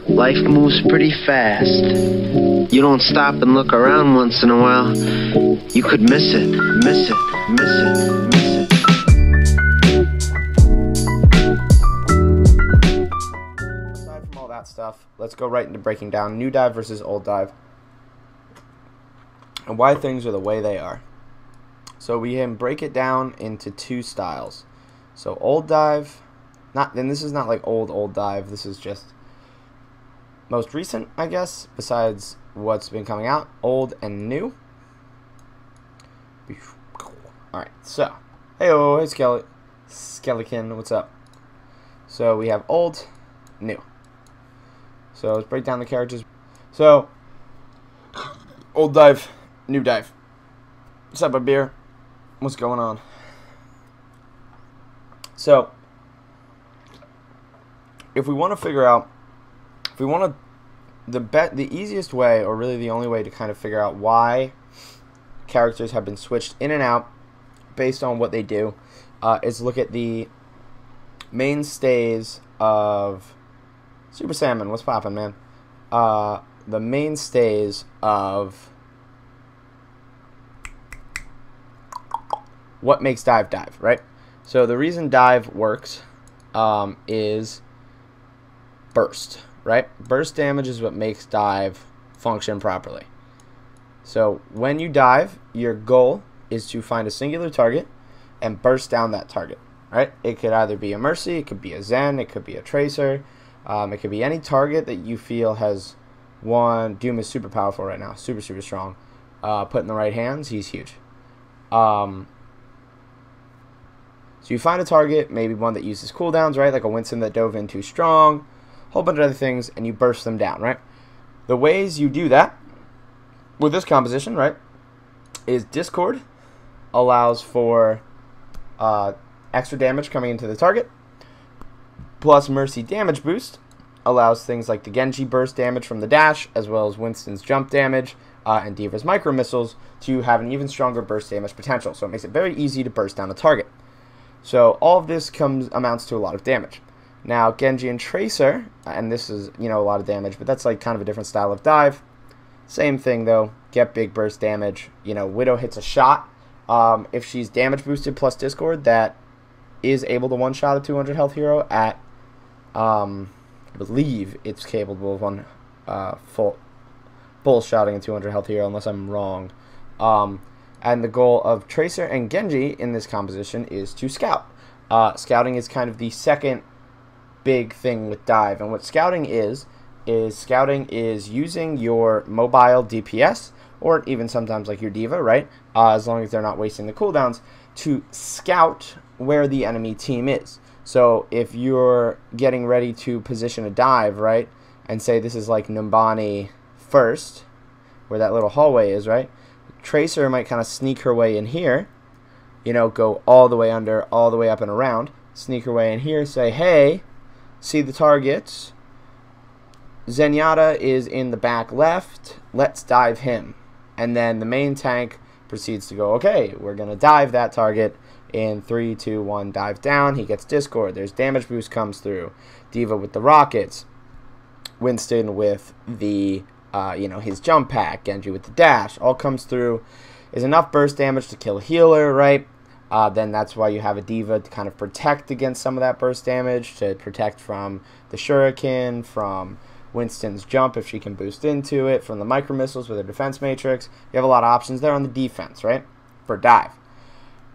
life moves pretty fast. You don't stop and look around once in a while, you could miss it, miss it, miss it, miss it. Aside from all that stuff, let's go right into breaking down new dive versus old dive and why things are the way they are. So we can break it down into two styles. So old dive, and this is not like old dive, this is just most recent, I guess, besides what's been coming out, old and new. Alright, so, hey Skeleton, what's up? So we have old, new. So let's break down the characters. So, old dive, new dive. What's up, a beer? What's going on? So, if we want to figure out, the easiest way, or really the only way to kind of figure out why characters have been switched in and out based on what they do, is look at the mainstays of Super Salmon. What's poppin', man? The mainstays of what makes dive, right? So the reason dive works is burst, right? Burst damage is what makes dive function properly. So when you dive, your goal is to find a singular target and burst down that target, right? It could either be a Mercy, it could be a Zen, it could be a Tracer, it could be any target that you feel has one. Doom is super powerful right now, super strong. Put in the right hands, he's huge. So you find a target, maybe one that uses cooldowns, right? Like a Winston that dove in too strong, a whole bunch of other things, and you burst them down, right? The ways you do that with this composition, right, is Discord allows for extra damage coming into the target, plus Mercy damage boost allows things like the Genji burst damage from the dash, as well as Winston's jump damage and D.Va's micro missiles to have an even stronger burst damage potential. So it makes it very easy to burst down a target. So all of this amounts to a lot of damage. Now Genji and Tracer, and this is, a lot of damage, but that's like kind of a different style of dive. Same thing though, get big burst damage. Widow hits a shot. If she's damage boosted plus Discord, that is able to one-shot a 200 health hero at, I believe it's capable of one full shotting a 200 health hero, unless I'm wrong. And the goal of Tracer and Genji in this composition is to scout. Scouting is kind of the second big thing with dive, and what scouting is using your mobile DPS, or even sometimes like your D.Va, right? As long as they're not wasting the cooldowns, to scout where the enemy team is. So if you're getting ready to position a dive, right, and say this is like Numbani first, where that little hallway is, right? Tracer might kind of sneak her way in here, go all the way under, all the way up and around, sneak her way in here, say, hey, see the targets, Zenyatta is in the back left, let's dive him. And then the main tank proceeds to go, okay, we're going to dive that target in 3, 2, 1, dive down. He gets Discord. There's damage boost comes through. D.Va with the rockets. Winston with the, his jump pack. Genji with the dash. All comes through. Is enough burst damage to kill a healer, right? Then that's why you have a D.Va to kind of protect against some of that burst damage, to protect from the shuriken, from Winston's jump if she can boost into it, from the micro missiles with her defense matrix. You have a lot of options there on the defense, right, for dive.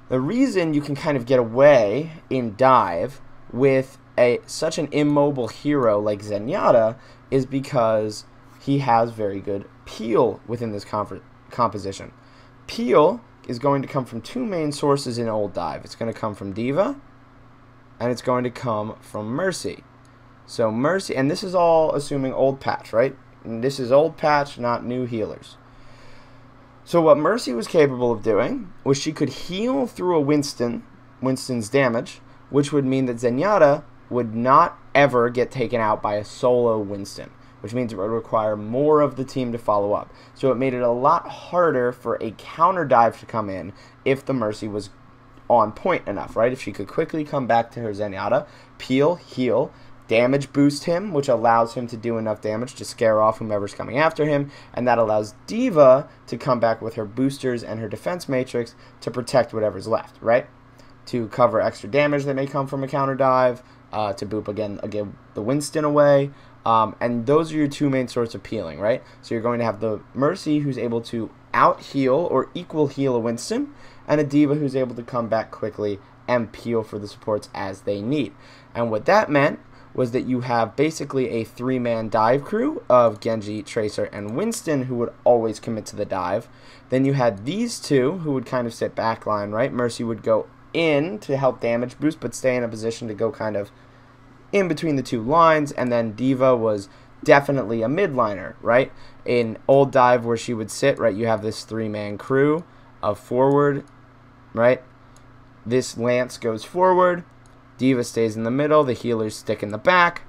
The reason you can kind of get away in dive with such an immobile hero like Zenyatta is because he has very good peel within this composition. Peel is going to come from two main sources in old dive. It's going to come from D.Va, and it's going to come from Mercy. So Mercy, and this is all assuming old patch, right? And this is old patch, not new healers. So what Mercy was capable of doing was she could heal through a Winston's damage, which would mean that Zenyatta would not ever get taken out by a solo Winston, which means it would require more of the team to follow up. So it made it a lot harder for a counter dive to come in if the Mercy was on point enough, right? If she could quickly come back to her Zenyatta, peel, heal, damage boost him, which allows him to do enough damage to scare off whomever's coming after him, and that allows D.Va to come back with her boosters and her defense matrix to protect whatever's left, right? To cover extra damage that may come from a counter dive, to boop again the Winston away, and those are your two main sorts of peeling, right? So you're going to have the Mercy, who's able to out-heal or equal heal a Winston, and a D.Va who's able to come back quickly and peel for the supports as they need. And what that meant was that you have basically a 3-man dive crew of Genji, Tracer, and Winston who would always commit to the dive. Then you had these two who would kind of sit backline, right? Mercy would go in to help damage boost, but stay in a position to go kind of in between the two lines, and then D.Va was definitely a midliner, right? In old dive where she would sit, right, you have this 3-man crew of forward, right? This Lance goes forward, D.Va stays in the middle, the healers stick in the back,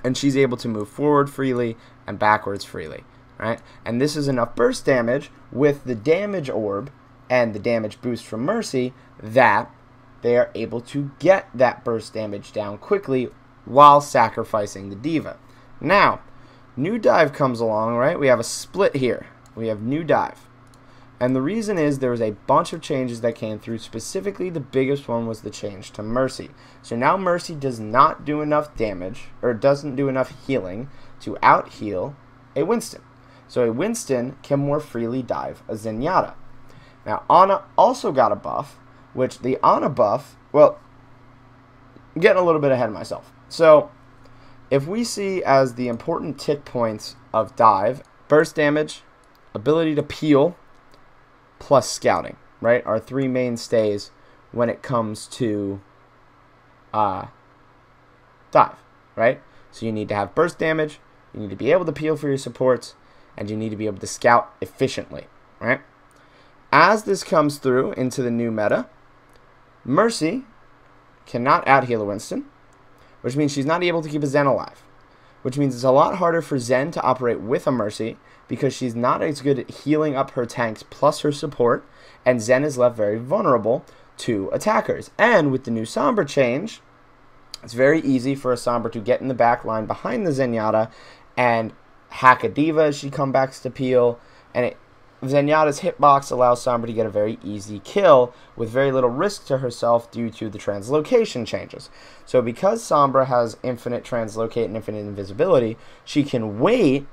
and she's able to move forward freely and backwards freely, right? And this is enough burst damage with the damage orb and the damage boost from Mercy that they are able to get that burst damage down quickly while sacrificing the D.Va. Now, new dive comes along, right? We have a split here. We have new dive. And the reason is there was a bunch of changes that came through. Specifically, the biggest one was the change to Mercy. So now Mercy does not do enough damage, or doesn't do enough healing to out-heal a Winston. So a Winston can more freely dive a Zenyatta. Now, Ana also got a buff, which the Ana buff, well, I'm getting a little bit ahead of myself. So, if we see as the important tick points of dive, burst damage, ability to peel, plus scouting, right? Our three mainstays when it comes to dive, right? So you need to have burst damage, you need to be able to peel for your supports, and you need to be able to scout efficiently, right? As this comes through into the new meta, Mercy cannot out-heal a Winston, which means she's not able to keep a Zen alive, which means it's a lot harder for Zen to operate with a Mercy because she's not as good at healing up her tanks plus her support, and Zen is left very vulnerable to attackers. And with the new Sombra change, it's very easy for a Sombra to get in the back line behind the Zenyatta and hack a D.Va as she comes back to peel, and Zenyatta's hitbox allows Sombra to get a very easy kill with very little risk to herself due to the translocation changes. So because Sombra has infinite translocate and infinite invisibility, she can wait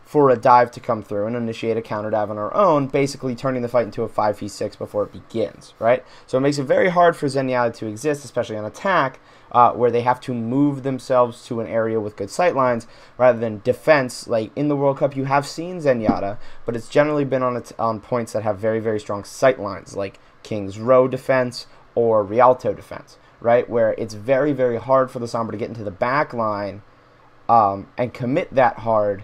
for a dive to come through and initiate a counter dive on her own, basically turning the fight into a 5v6 before it begins, right? So it makes it very hard for Zenyatta to exist, especially on attack, where they have to move themselves to an area with good sightlines rather than defense. Like in the World Cup, you have seen Zenyatta, but it's generally been on points that have very, very strong sightlines, like King's Row defense or Rialto defense, right? Where it's very, very hard for the Sombra to get into the back line and commit that hard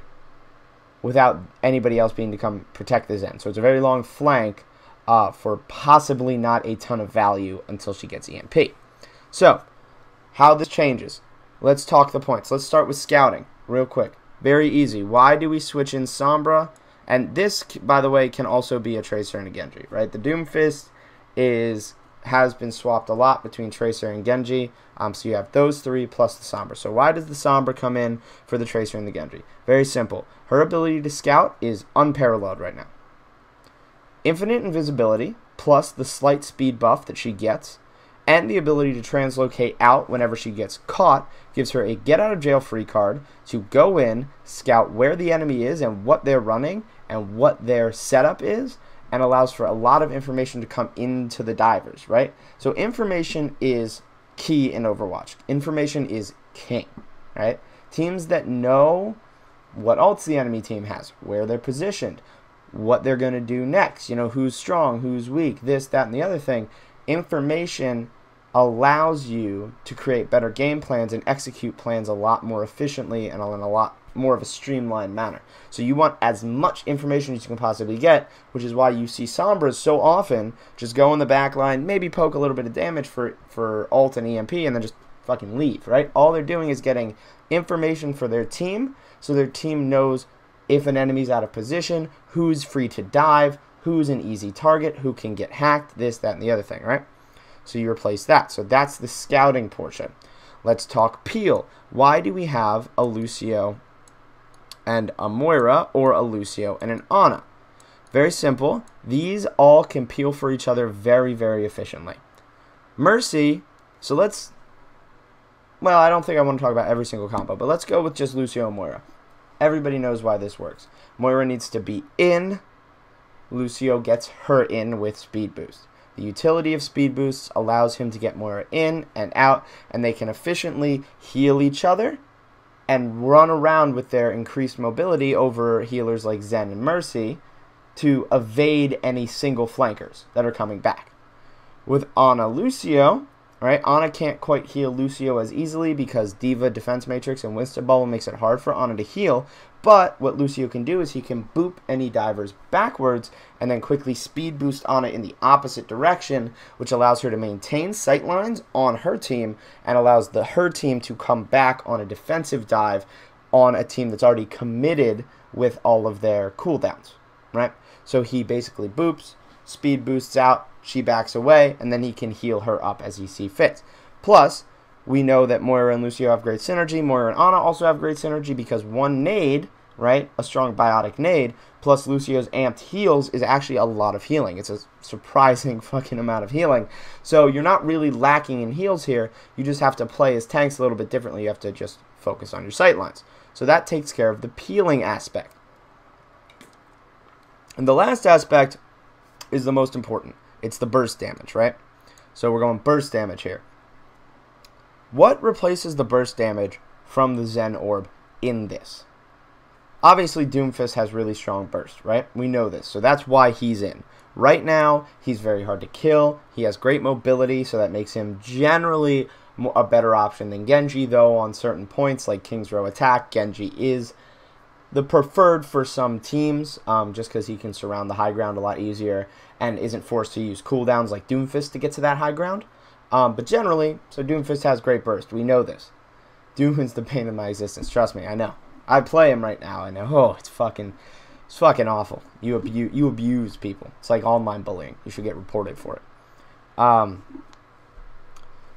without anybody else being to come protect the Zen. So it's a very long flank for possibly not a ton of value until she gets EMP. So, how this changes. Let's talk the points. Let's start with scouting real quick. Very easy. Why do we switch in Sombra? And this, by the way, can also be a Tracer and a Genji, right? The Doomfist has been swapped a lot between Tracer and Genji. So you have those three plus the Sombra. So why does the Sombra come in for the Tracer and the Genji? Very simple. Her ability to scout is unparalleled right now. Infinite invisibility plus the slight speed buff that she gets and the ability to translocate out whenever she gets caught gives her a get out of jail free card to go in, scout where the enemy is and what they're running and what their setup is, and allows for a lot of information to come into the divers, right? So information is key in Overwatch. Information is king, right? Teams that know what ults the enemy team has, where they're positioned, what they're going to do next, you know, who's strong, who's weak, this, that, and the other thing. Information allows you to create better game plans and execute plans a lot more efficiently and in a lot more of a streamlined manner. So you want as much information as you can possibly get, which is why you see Sombras so often just go in the back line, maybe poke a little bit of damage for ult and EMP, and then just fucking leave, right? All they're doing is getting information for their team, so their team knows if an enemy's out of position, who's free to dive, who's an easy target, who can get hacked, this, that, and the other thing, right? So you replace that. So that's the scouting portion. Let's talk peel. Why do we have a Lucio and a Moira, or a Lucio and an Ana? Very simple. These all can peel for each other very, very efficiently. Mercy, so let's, well, I don't think I want to talk about every single combo, but let's go with just Lucio and Moira. Everybody knows why this works. Moira needs to be in. Lucio gets her in with speed boost. The utility of speed boosts allows him to get Moira in and out, and they can efficiently heal each other and run around with their increased mobility over healers like Zen and Mercy to evade any single flankers that are coming back. With Ana Lucio, right? Ana can't quite heal Lucio as easily because D.Va Defense Matrix and Winston Bubble makes it hard for Ana to heal. But what Lucio can do is he can boop any divers backwards and then quickly speed boost Ana in the opposite direction, which allows her to maintain sight lines on her team and allows her team to come back on a defensive dive on a team that's already committed with all of their cooldowns, right? So he basically boops, speed boosts out, she backs away, and then he can heal her up as he sees fit. Plus, we know that Moira and Lucio have great synergy. Moira and Ana also have great synergy because one nade, right, a strong biotic nade, plus Lucio's amped heals is actually a lot of healing. It's a surprising fucking amount of healing. So you're not really lacking in heals here. You just have to play as tanks a little bit differently. You have to just focus on your sight lines. So that takes care of the peeling aspect. And the last aspect is the most important. It's the burst damage, right? So we're going burst damage here. What replaces the burst damage from the Zen Orb in this? Obviously, Doomfist has really strong burst, right? We know this, so that's why he's in. Right now, he's very hard to kill. He has great mobility, so that makes him generally a better option than Genji, though on certain points, like King's Row Attack, Genji is the preferred for some teams, just because he can surround the high ground a lot easier and isn't forced to use cooldowns like Doomfist to get to that high ground. But generally, so Doomfist has great burst. We know this. Doomfist's the pain of my existence. Trust me, I know. I play him right now. I know. Oh, it's fucking awful. You abuse people. It's like online bullying. You should get reported for it.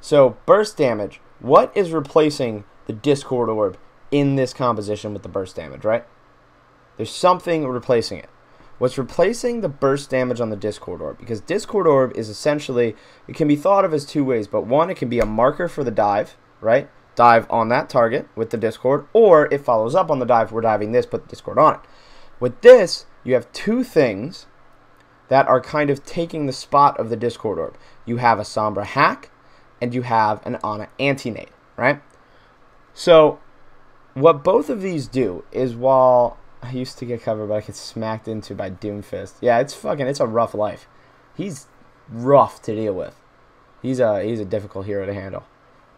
So burst damage. What is replacing the Discord Orb in this composition with the burst damage, right? There's something replacing it. What's replacing the burst damage on the Discord Orb? Because Discord Orb is essentially, it can be thought of as two ways, but one, it can be a marker for the dive, right? Dive on that target with the Discord, or it follows up on the dive, we're diving this, put the Discord on it. With this, you have two things that are kind of taking the spot of the Discord Orb. You have a Sombra hack, and you have an Ana anti-nade, right? So, what both of these do is, while I used to get covered, but I get smacked into by Doomfist. Yeah, it's a rough life. He's rough to deal with. He's a difficult hero to handle.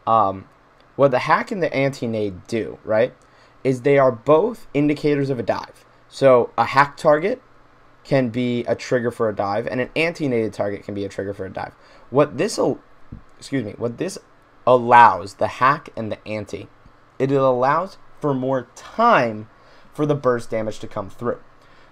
What the hack and the anti-nade do, right, is they are both indicators of a dive. So a hack target can be a trigger for a dive, and an anti-naded target can be a trigger for a dive. What this allows, the hack and the anti, it allows for more time for the burst damage to come through.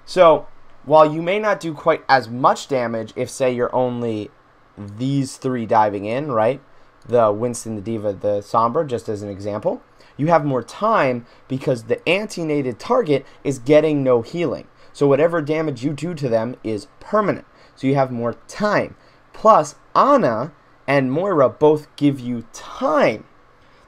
So while you may not do quite as much damage if, say, you're only these three diving in, right? The Winston, the D.Va, the Sombra, just as an example, you have more time because the anti-naded target is getting no healing. So whatever damage you do to them is permanent. So you have more time. Plus, Ana and Moira both give you time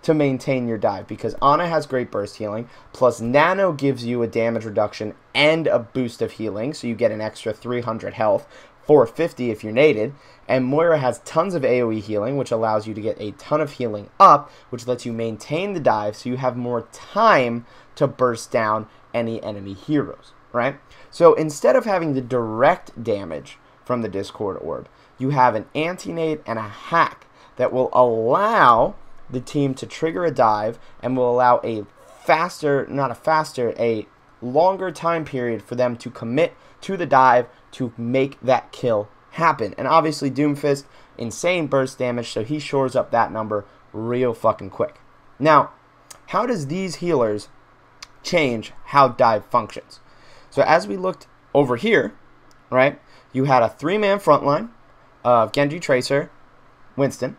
to maintain your dive, because Ana has great burst healing, plus Nano gives you a damage reduction and a boost of healing, so you get an extra 300 health, 450 if you're naded, and Moira has tons of AoE healing, which allows you to get a ton of healing up, which lets you maintain the dive, so you have more time to burst down any enemy heroes, right? So instead of having the direct damage from the Discord Orb, you have an anti-nade and a hack that will allow the team to trigger a dive and will allow a longer time period for them to commit to the dive to make that kill happen. And obviously Doomfist, insane burst damage, so he shores up that number real fucking quick. Now, how does these healers change how dive functions? So as we looked over here, right, you had a 3-man frontline of Genji, Tracer, Winston,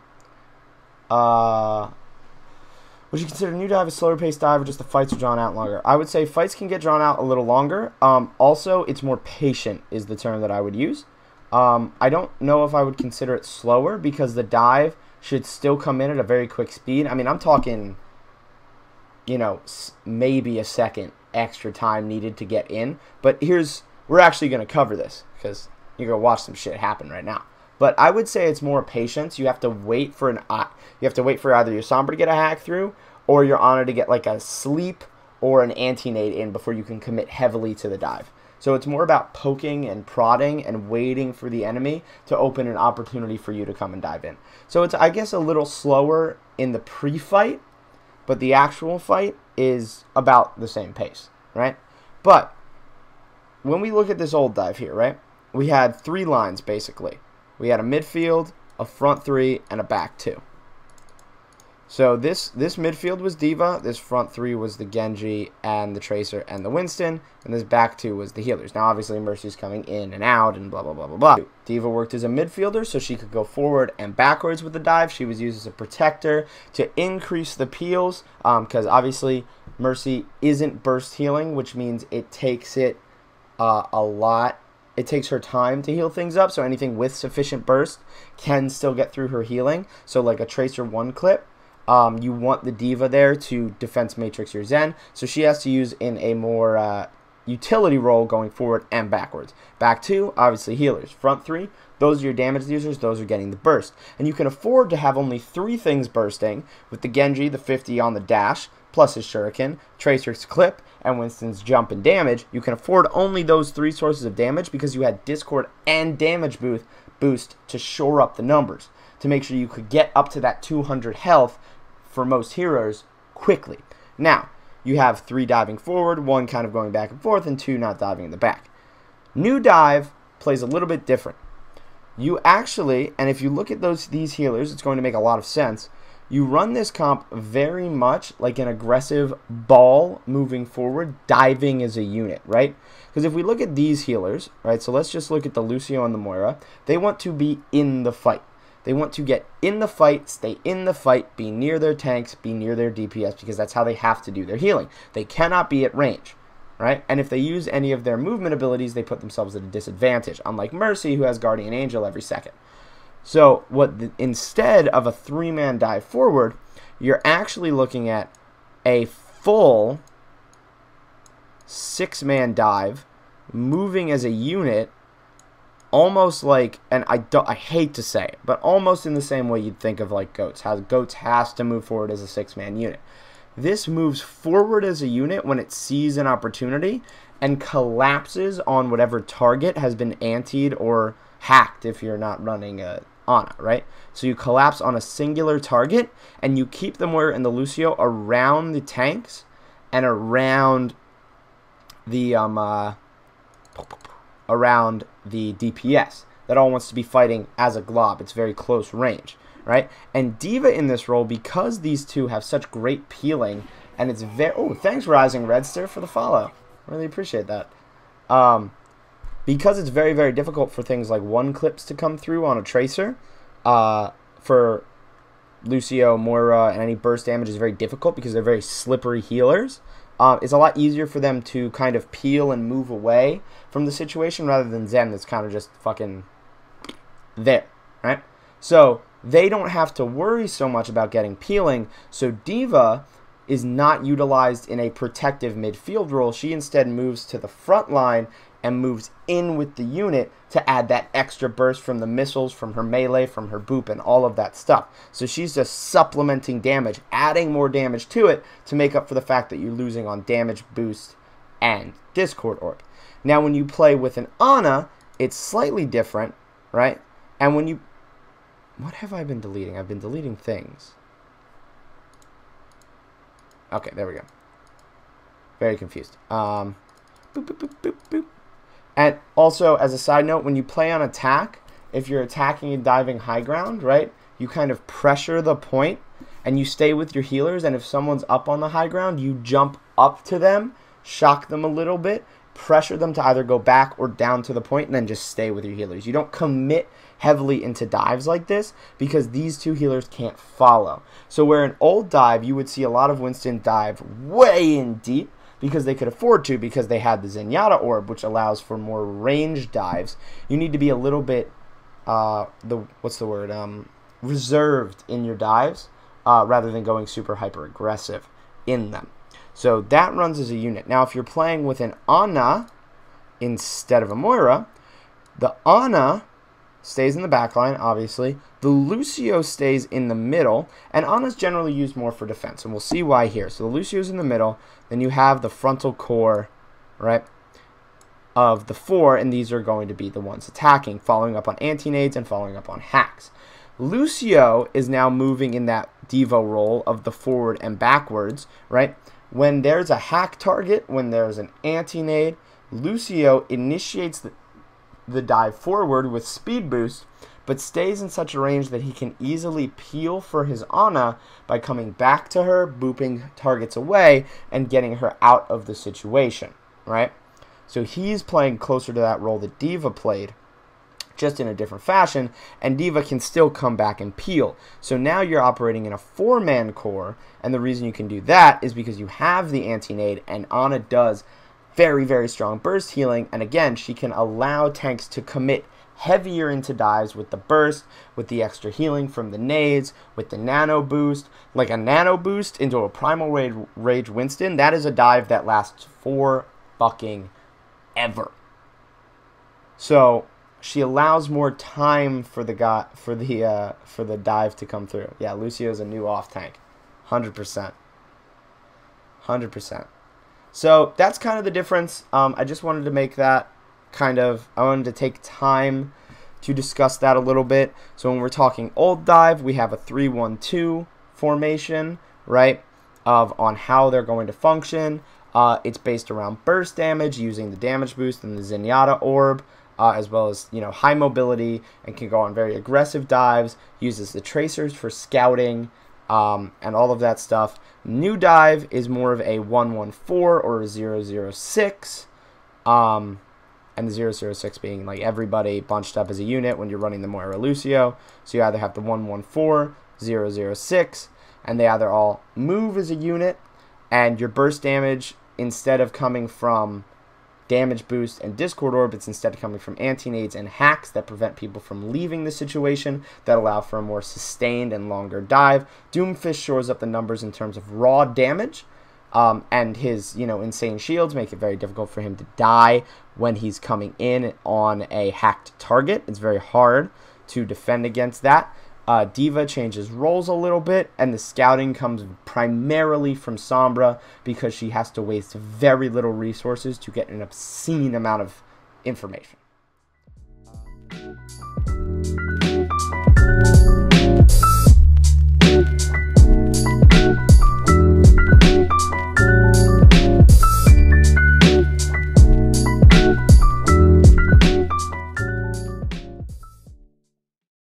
Would you consider New Dive a slower paced dive, or just the fights are drawn out longer? I would say fights can get drawn out a little longer. Also, it's more patient is the term that I would use. I don't know if I would consider it slower, because the dive should still come in at a very quick speed. I mean, I'm talking, you know, maybe a second extra time needed to get in. But we're actually going to cover this, because you're going to watch some shit happen right now. But I would say it's more patience. You have to wait for either your Sombra to get a hack through, or your Ana to get like a sleep or an anti-nade in before you can commit heavily to the dive. So it's more about poking and prodding and waiting for the enemy to open an opportunity for you to come and dive in. So it's, I guess, a little slower in the pre-fight, but the actual fight is about the same pace, right? But when we look at this old dive here, right, we had 3 lines basically. We had a midfield, a front 3, and a back 2. So this midfield was D.Va, this front 3 was the Genji and the Tracer and the Winston, and this back 2 was the healers. Now obviously Mercy's coming in and out and blah blah blah blah blah. D.Va worked as a midfielder so she could go forward and backwards with the dive. She was used as a protector to increase the peels, because obviously Mercy isn't burst healing, which means it takes it a lot. It takes her time to heal things up, so anything with sufficient burst can still get through her healing. So like a Tracer 1 clip, you want the D.Va there to defense matrix your Zen, so she has to use in a more utility role going forward and backwards. Back 2, obviously healers. Front 3, those are your damage users, those are getting the burst. And you can afford to have only 3 things bursting, with the Genji, the 50 on the dash, plus his Shuriken, Tracer's clip, and Winston's jump and damage. You can afford only those 3 sources of damage because you had Discord and damage boost to shore up the numbers, to make sure you could get up to that 200 health for most heroes quickly. Now, you have 3 diving forward, 1 kind of going back and forth, and 2 not diving in the back. New dive plays a little bit different. You actually, and if you look at these healers, it's going to make a lot of sense. You run this comp very much like an aggressive ball moving forward, diving as a unit, right? Because if we look at these healers, right, so let's just look at the Lucio and the Moira, they want to be in the fight. They want to get in the fight, stay in the fight, be near their tanks, be near their DPS, because that's how they have to do their healing. They cannot be at range, right? And if they use any of their movement abilities, they put themselves at a disadvantage, unlike Mercy, who has Guardian Angel every second. So instead of a 3-man dive forward, you're actually looking at a full 6-man dive, moving as a unit, almost like, and I hate to say it, but almost in the same way you'd think of like Goats, how Goats has to move forward as a 6-man unit. This moves forward as a unit when it sees an opportunity and collapses on whatever target has been antied or hacked if you're not running a Ana, right? So you collapse on a singular target, and you keep the Moira and the Lucio around the tanks and around the DPS. That all wants to be fighting as a glob. It's very close range, right? And D.Va in this role, because these two have such great peeling, and it's very... Oh, thanks, Rising Redster, for the follow. Really appreciate that. Because it's very, very difficult for things like 1 clips to come through on a Tracer, for Lucio, Moira, and any burst damage is very difficult because they're very slippery healers. It's a lot easier for them to kind of peel and move away from the situation rather than Zen that's kind of just fucking there, right? So they don't have to worry so much about getting peeling, so D.Va is not utilized in a protective midfield role. She instead moves to the front line and moves in with the unit to add that extra burst from the missiles, from her melee, from her boop, and all of that stuff. So she's just supplementing damage, adding more damage to it to make up for the fact that you're losing on damage boost and Discord Orb. Now when you play with an Ana, it's slightly different, right? And when you... What have I been deleting? I've been deleting things. Okay, there we go. Very confused. Boop, boop, boop, boop, boop. And also, as a side note, when you play on attack, if you're attacking and diving high ground, right, you kind of pressure the point, and you stay with your healers, and if someone's up on the high ground, you jump up to them, shock them a little bit, pressure them to either go back or down to the point and then just stay with your healers. You don't commit heavily into dives like this because these two healers can't follow. So where an old dive, you would see a lot of Winston dive way in deep because they could afford to, because they had the Zenyatta Orb, which allows for more ranged dives. You need to be a little bit reserved in your dives rather than going super hyper aggressive in them. So that runs as a unit. Now if you're playing with an Ana instead of a Moira, the Ana stays in the backline, obviously. The Lucio stays in the middle, and Ana's generally used more for defense, and we'll see why here. So the Lucio's in the middle, then you have the frontal core, right, of the 4, and these are going to be the ones attacking, following up on anti-nades and following up on hacks. Lucio is now moving in that Devo role of the forward and backwards, right? When there's a hack target, when there's an anti-nade, Lucio initiates the dive forward with speed boost, but stays in such a range that he can easily peel for his Ana by coming back to her, booping targets away, and getting her out of the situation, right? So he's playing closer to that role that D.Va played, just in a different fashion, and D.Va can still come back and peel. So now you're operating in a 4-man core, and the reason you can do that is because you have the anti-nade, and Ana does very, very strong burst healing, and again, she can allow tanks to commit heavier into dives with the burst, with the extra healing from the nades, with the nano boost. Like a nano boost into a primal rage Winston, that is a dive that lasts for fucking ever. So she allows more time for the dive to come through. Yeah, Lucio's a new off tank, 100%, 100%. So that's kind of the difference. I just wanted to make that I wanted to take time to discuss that a little bit. So when we're talking old dive, we have a 3-1-2 formation, right, on how they're going to function. It's based around burst damage, using the damage boost and the Zenyatta Orb, as well as, high mobility, and can go on very aggressive dives, uses the tracers for scouting, and all of that stuff. New dive is more of a 1-1-4 or a 0-0-6, and the 0-0-6 being like everybody bunched up as a unit when you're running the Moira Lucio. So you either have the 1-1-4, 0-0-6, and they either all move as a unit, and your burst damage, instead of coming from damage boost and Discord Orb, it's instead coming from anti-nades and hacks that prevent people from leaving the situation, that allow for a more sustained and longer dive. Doomfist shores up the numbers in terms of raw damage, and his insane shields make it very difficult for him to die when he's coming in on a hacked target. It's very hard to defend against that. D.Va changes roles a little bit, and the scouting comes primarily from Sombra because she has to waste very little resources to get an obscene amount of information.